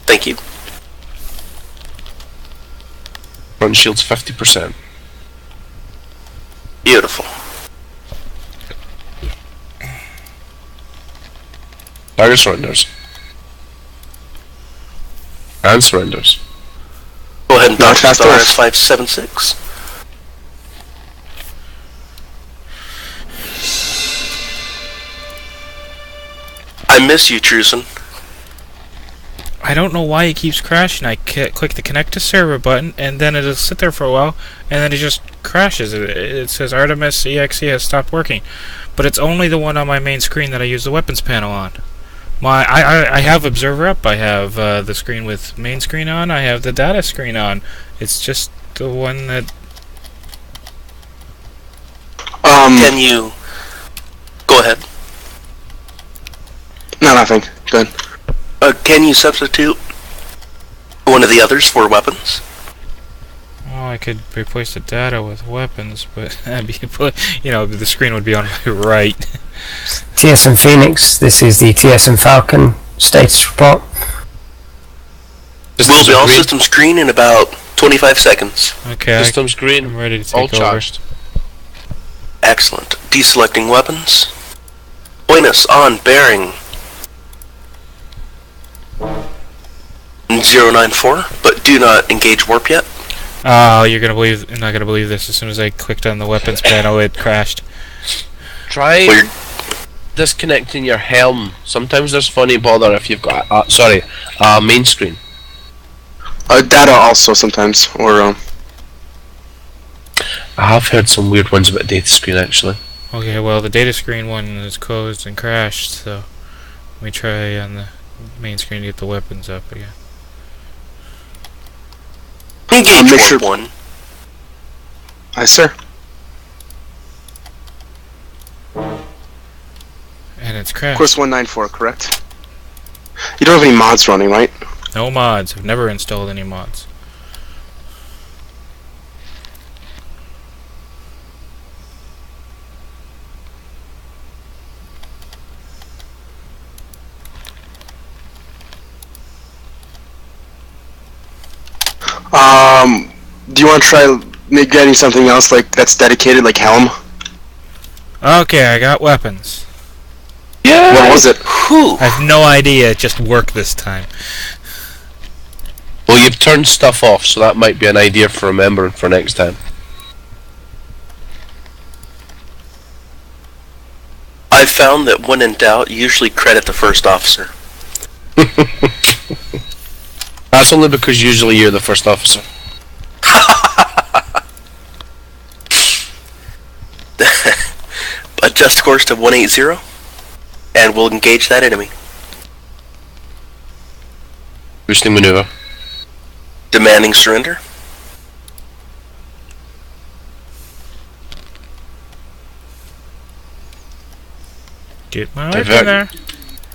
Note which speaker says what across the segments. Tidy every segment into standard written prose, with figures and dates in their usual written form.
Speaker 1: Thank you.
Speaker 2: Front shield's 50%.
Speaker 1: Beautiful.
Speaker 2: Target surrenders. And surrenders.
Speaker 1: Go ahead and
Speaker 3: Not
Speaker 1: dodge
Speaker 3: fast
Speaker 1: star
Speaker 3: enough.
Speaker 1: 576. I miss you, Truson.
Speaker 4: I don't know why it keeps crashing. I click the connect to server button, and then it'll sit there for a while, and then it just crashes. It says Artemis EXE has stopped working. But it's only the one on my main screen that I use the weapons panel on. I have Observer up, I have the screen with main screen on, I have the data screen on. It's just the one that...
Speaker 1: Can you... Go ahead.
Speaker 3: No, nothing. Good.
Speaker 1: Can you substitute one of the others for weapons?
Speaker 4: Oh, I could replace the data with weapons, but that'd be, you know, the screen would be on my right.
Speaker 5: TSM Phoenix, this is the TSM Falcon status report.
Speaker 1: We'll be all systems green in about 25 seconds.
Speaker 4: Okay,
Speaker 2: Systems green.
Speaker 4: I'm ready to take
Speaker 2: All
Speaker 4: over.
Speaker 2: charged.
Speaker 1: Excellent. Deselecting weapons. Buenos on bearing 094, but do not engage warp yet.
Speaker 4: Oh, you're not gonna believe this. As soon as I clicked on the weapons panel, it crashed.
Speaker 2: Try
Speaker 1: Weird.
Speaker 2: disconnecting your helm. Sometimes there's funny bother if you've got main screen.
Speaker 3: Data also sometimes, or
Speaker 2: I have heard some weird ones about data screen actually.
Speaker 4: Okay, well, the data screen one is closed and crashed, so let me try on the main screen to get the weapons up again.
Speaker 1: Engage
Speaker 3: make
Speaker 1: warp
Speaker 3: sure-
Speaker 1: 1.
Speaker 3: Aye, sir.
Speaker 4: And it's crashed.
Speaker 3: Course 194, correct? You don't have any mods running, right?
Speaker 4: No mods. I've never installed any mods.
Speaker 3: Do you want to try getting something else like that's dedicated, like Helm?
Speaker 4: Okay, I got weapons.
Speaker 2: Yeah.
Speaker 3: What was it?
Speaker 1: Whew.
Speaker 4: I have no idea. It just worked this time.
Speaker 2: Well, you've turned stuff off, so that might be an idea for remembering for next time.
Speaker 1: I've found that when in doubt, usually credit the first officer.
Speaker 2: That's only because usually you're the first officer.
Speaker 1: Adjust course to 180, and we'll engage that enemy.
Speaker 2: Boosting maneuver.
Speaker 1: Demanding surrender.
Speaker 4: Get my arc in there.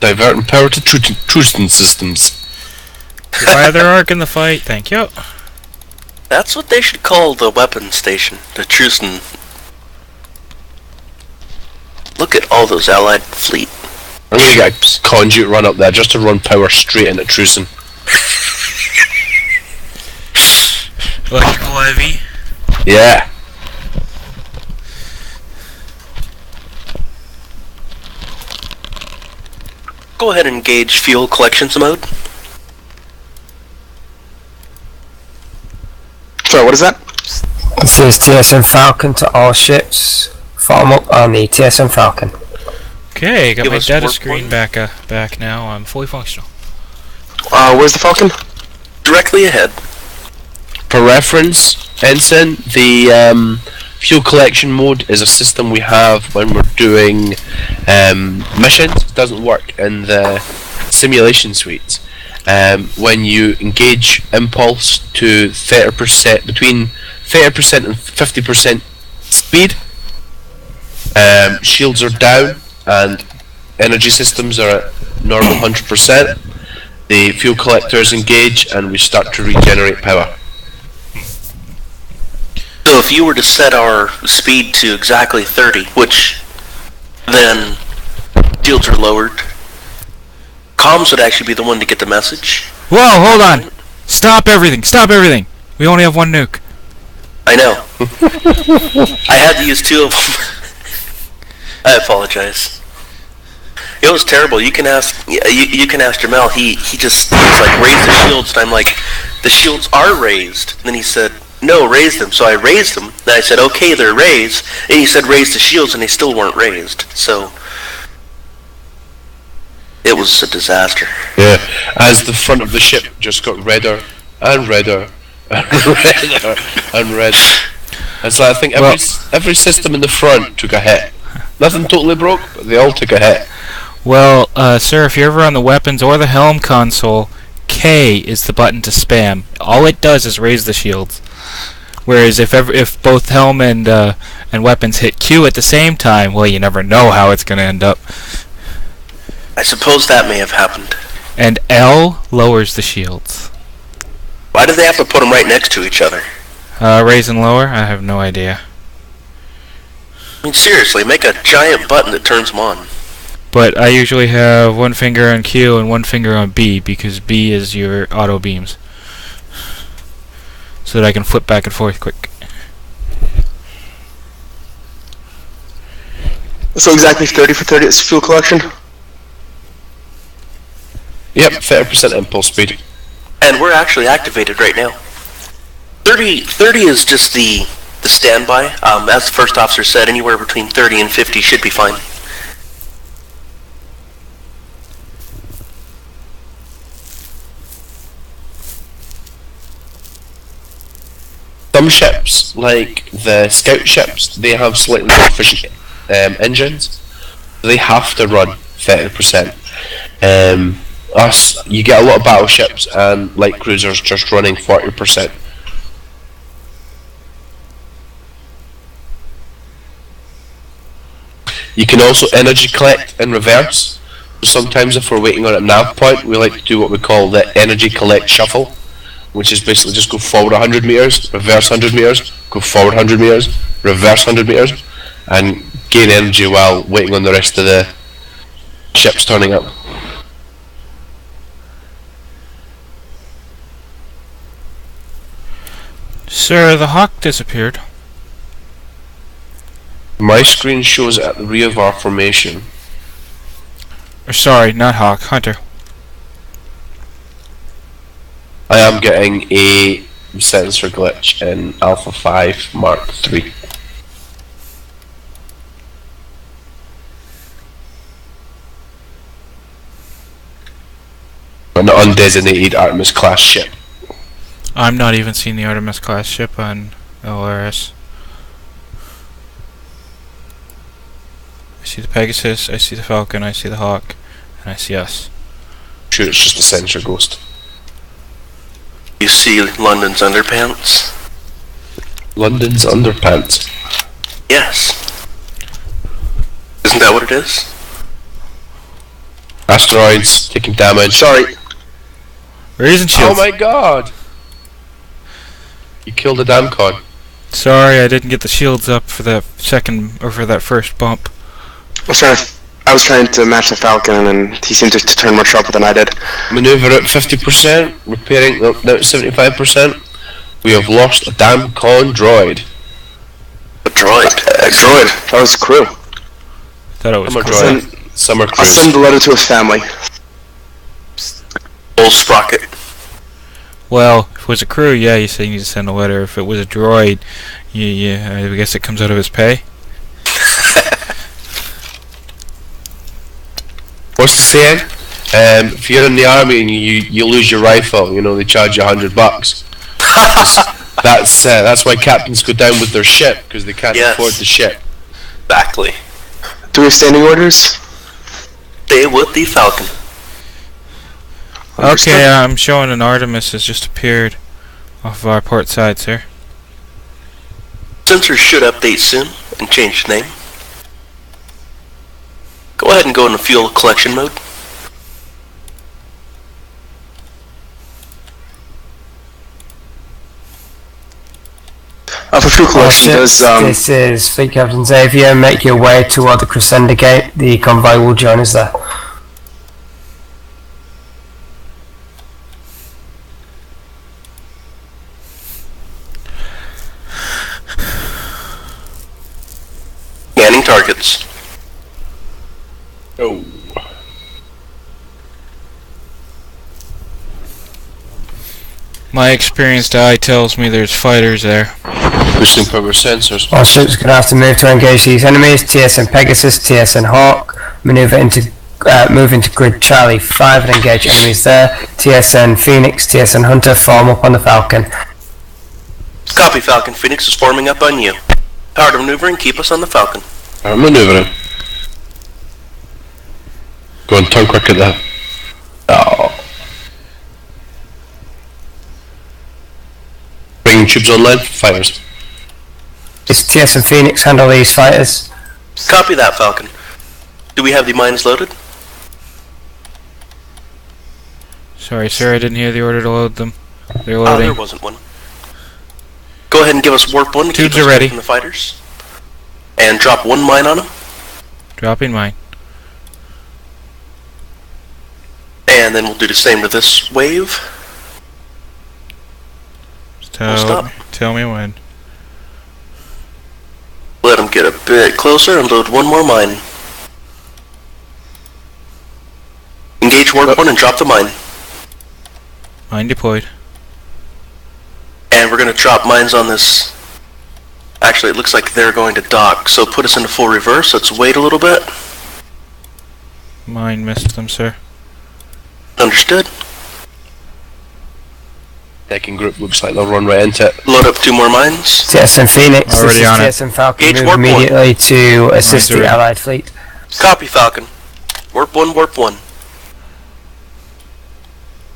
Speaker 2: Diverting power to Truson systems.
Speaker 4: Fire their arc in the fight. Thank you.
Speaker 1: That's what they should call the weapon station, the Truson. Look at all those allied fleet.
Speaker 2: I'm gonna get a conduit run up there just to run power straight into Truson.
Speaker 4: Electrical heavy.
Speaker 2: Yeah.
Speaker 1: Go ahead and engage fuel collections mode.
Speaker 3: Sorry, what is that?
Speaker 5: This is TSM Falcon to all ships. Form up on the TSM Falcon.
Speaker 4: Okay, got
Speaker 1: Give
Speaker 4: my
Speaker 1: us
Speaker 4: data
Speaker 1: warp
Speaker 4: screen
Speaker 1: one.
Speaker 4: back now. I'm fully functional.
Speaker 3: Where's the Falcon?
Speaker 1: Directly ahead.
Speaker 2: For reference, Ensign, the fuel collection mode is a system we have when we're doing missions. It doesn't work in the simulation suite. When you engage impulse to 30%, between 30% and 50% speed, shields are down and energy systems are at normal 100%. The fuel collectors engage and we start to regenerate power.
Speaker 1: So if you were to set our speed to exactly 30, which then shields are lowered, comms would actually be the one to get the message.
Speaker 4: Whoa, hold on! Stop everything! Stop everything! We only have one nuke.
Speaker 1: I know. I had to use 2 of them. I apologize. It was terrible. You can ask. You can ask Jamel. He just was like, raise the shields, and I'm like, the shields are raised. And then he said, no, raise them. So I raised them. Then I said, okay, they're raised. And he said, raise the shields, and they still weren't raised. So it was a disaster.
Speaker 2: Yeah, as the front of the ship just got redder and redder and redder and redder. And so I think every system in the front took a hit. Nothing totally broke, but they all took a hit.
Speaker 4: Well, sir, if you're ever on the weapons or the helm console, K is the button to spam. All it does is raise the shields. Whereas if both helm and weapons hit Q at the same time, well, you never know how it's going to end up.
Speaker 1: I suppose that may have happened.
Speaker 4: And L lowers the shields.
Speaker 1: Why do they have to put them right next to each other?
Speaker 4: Raise and lower? I have no idea.
Speaker 1: I mean, seriously, make a giant button that turns them on.
Speaker 4: But I usually have one finger on Q and one finger on B, because B is your auto beams. So that I can flip back and forth quick.
Speaker 3: So exactly 30 for 30 is fuel collection?
Speaker 2: Yep, 30% impulse speed.
Speaker 1: And we're actually activated right now. 30 is just the standby. As the first officer said, anywhere between 30 and 50 should be fine.
Speaker 2: Some ships, like the scout ships, they have slightly more efficient engines. They have to run 30%. You get a lot of battleships and light cruisers just running 40%. You can also energy collect in reverse. Sometimes if we're waiting on a nav point, we like to do what we call the energy collect shuffle, which is basically just go forward 100 meters, reverse 100 meters, go forward 100 meters, reverse 100 meters, and gain energy while waiting on the rest of the ships turning up.
Speaker 4: Sir, the Hawk disappeared.
Speaker 2: My screen shows it at the rear of our formation.
Speaker 4: Or sorry, not Hawk, Hunter.
Speaker 2: I am getting a sensor glitch in Alpha 5 Mark 3. An undesignated Artemis class ship.
Speaker 4: I'm not even seeing the Artemis class ship on LRS. I see the Pegasus, I see the Falcon, I see the Hawk, and I see us.
Speaker 2: Sure, it's just a sensor ghost.
Speaker 1: You see London's underpants?
Speaker 2: London's underpants.
Speaker 1: Yes. Isn't that what it is?
Speaker 2: Asteroids taking damage.
Speaker 3: Sorry.
Speaker 4: Raising
Speaker 2: Oh
Speaker 4: shields.
Speaker 2: my god! You killed a damn con.
Speaker 4: Sorry, I didn't get the shields up for that second, or for that first bump.
Speaker 3: I was trying to match the Falcon, and he seemed to turn much sharper than I did.
Speaker 2: Maneuver at 50%, repairing now at 75%. We have lost a damn con droid.
Speaker 1: A droid.
Speaker 3: A droid. That was crew.
Speaker 4: Thought it was
Speaker 2: Summer
Speaker 4: cool.
Speaker 2: droid. Summer
Speaker 3: I'll
Speaker 2: cruise.
Speaker 3: send a letter to his family.
Speaker 1: Old Sprocket.
Speaker 4: Well, if it was a crew, yeah, you say you need to send a letter. If it was a droid, I guess it comes out of his pay.
Speaker 2: What's the saying? If you're in the army and you lose your rifle, you know, they charge you $100. That's why captains go down with their ship, because they can't
Speaker 1: Yes.
Speaker 2: afford the ship.
Speaker 1: Exactly.
Speaker 3: Do we have standing orders?
Speaker 1: Stay with the Falcon.
Speaker 4: Okay, I'm showing an Artemis has just appeared off of our port side, sir.
Speaker 1: Sensors should update soon and change the name. Go ahead and go into fuel collection mode.
Speaker 3: For fuel collection,
Speaker 5: Ships,
Speaker 3: does
Speaker 5: this is Fleet Captain Xavier. Make your way toward the Crescenda Gate. The convoy will join us there.
Speaker 1: Scanning targets.
Speaker 2: Oh.
Speaker 4: My experienced eye tells me there's fighters there.
Speaker 2: Boosting power sensors.
Speaker 5: All ships are going to have to move to engage these enemies. TSN Pegasus, TSN Hawk, move into grid Charlie 5 and engage enemies there. TSN Phoenix, TSN Hunter, form up on the Falcon.
Speaker 1: Copy, Falcon. Phoenix is forming up on you. Power to maneuvering, keep us on the Falcon.
Speaker 2: I'm maneuvering. Go on, turn quick at that. Oh. Bringing tubes online, fighters.
Speaker 5: Is TSN Phoenix handle these fighters?
Speaker 1: Copy that, Falcon. Do we have the mines loaded?
Speaker 4: Sorry, sir, I didn't hear the order to load them. They're
Speaker 1: Oh,
Speaker 4: loading.
Speaker 1: there wasn't one. Go ahead and give us warp 1 to
Speaker 4: Tubes
Speaker 1: keep us
Speaker 4: are ready.
Speaker 1: away from the fighters. And drop 1 mine on them.
Speaker 4: Dropping mine.
Speaker 1: And then we'll do the same to this wave. Stop.
Speaker 4: Tell me when.
Speaker 1: Let them get a bit closer and load 1 more mine. Engage warp 1 and drop the mine.
Speaker 4: Mine deployed.
Speaker 1: And we're going to drop mines on this. Actually, it looks like they're going to dock, so put us into full reverse. Let's wait a little bit.
Speaker 4: Mine missed them, sir.
Speaker 1: Understood.
Speaker 2: Second group looks like they'll run right into it.
Speaker 1: Load up 2 more mines.
Speaker 5: TSN Phoenix,
Speaker 4: Already
Speaker 5: this
Speaker 4: on it.
Speaker 5: is TSN Falcon,
Speaker 1: Engage
Speaker 5: move
Speaker 1: warp one.
Speaker 5: immediately to assist
Speaker 4: Mines are
Speaker 5: the
Speaker 4: in.
Speaker 5: Allied fleet.
Speaker 1: Copy, Falcon. Warp 1, warp 1.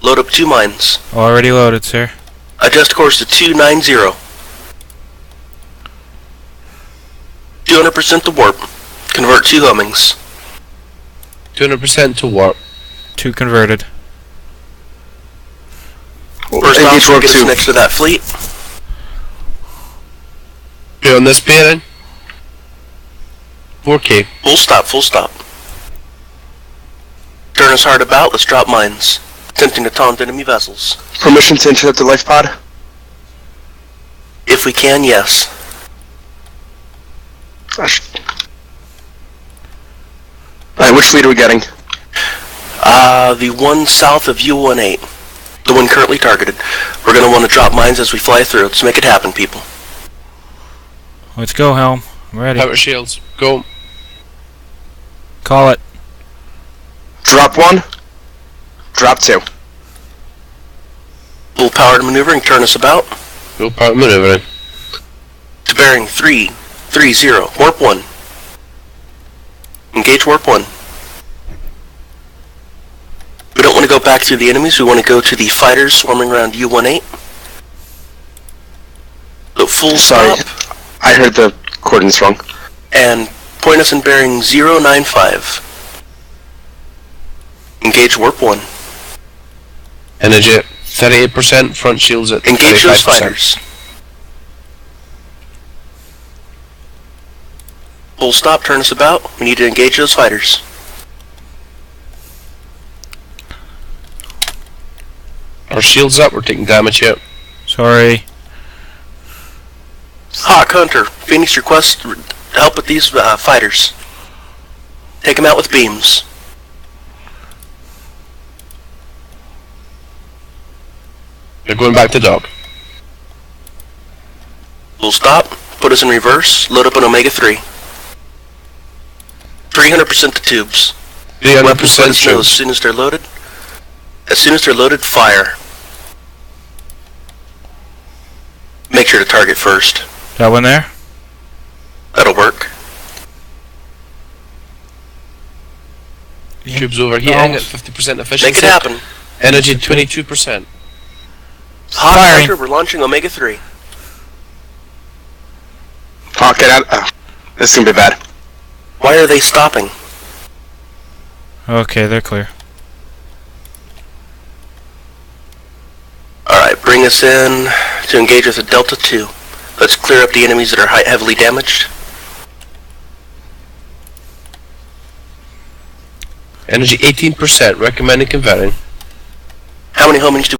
Speaker 1: Load up 2 mines.
Speaker 4: Already loaded, sir.
Speaker 1: Adjust course to 290. 200% to warp. Convert 2 homings.
Speaker 2: 200% to warp.
Speaker 4: 2 converted.
Speaker 1: First
Speaker 3: Engage
Speaker 1: officer
Speaker 3: warp
Speaker 1: gets
Speaker 3: 2.
Speaker 1: next to that fleet.
Speaker 2: Be on this bearing. 4K.
Speaker 1: Full stop, full stop. Turn us hard about, let's drop mines. Attempting to taunt enemy vessels.
Speaker 3: Permission to intercept the life pod?
Speaker 1: If we can, yes.
Speaker 3: Alright, which fleet are we getting?
Speaker 1: The one south of U-18. The one currently targeted. We're gonna want to drop mines as we fly through. Let's make it happen, people.
Speaker 4: Let's go, Helm. I'm ready.
Speaker 2: Power shields. Go.
Speaker 4: Call it.
Speaker 3: Drop 1. Drop 2.
Speaker 1: Full power to maneuvering, turn us about.
Speaker 2: Go power maneuvering.
Speaker 1: To bearing 330. Warp 1. Engage warp 1. We don't want to go back through the enemies, we want to go to the fighters swarming around U-18. So full
Speaker 3: Sorry.
Speaker 1: stop,
Speaker 3: I heard the coordinates wrong.
Speaker 1: and point us in bearing 095. Engage warp 1.
Speaker 2: Energy at 38%. Front shields at
Speaker 1: Engage
Speaker 2: 35%.
Speaker 1: those fighters. Full stop, turn us about. We need to engage those fighters.
Speaker 2: Our shields up. We're taking damage here.
Speaker 4: Sorry.
Speaker 1: Hawk, Hunter, Phoenix requests help with these fighters. Take them out with beams.
Speaker 2: They're going back to dock.
Speaker 1: Full stop, put us in reverse, load up an Omega-3. 300% to tubes. Weapons let
Speaker 2: 300%
Speaker 1: us know
Speaker 2: true.
Speaker 1: as soon as they're loaded. As soon as they're loaded, fire. Make sure to target first.
Speaker 4: That one there?
Speaker 1: That'll work.
Speaker 2: Tubes overheating at 50% efficiency.
Speaker 1: Make it happen.
Speaker 2: Energy 22%.
Speaker 1: Hawk,
Speaker 4: Firing.
Speaker 1: Hunter, we're launching Omega-3.
Speaker 3: Hawk, get out. Oh, this is gonna be bad.
Speaker 1: Why are they stopping?
Speaker 4: Okay, they're clear.
Speaker 1: Alright, bring us in to engage with a Delta 2. Let's clear up the enemies that are heavily damaged.
Speaker 2: Energy 18%. Recommending converting.
Speaker 1: How many homings do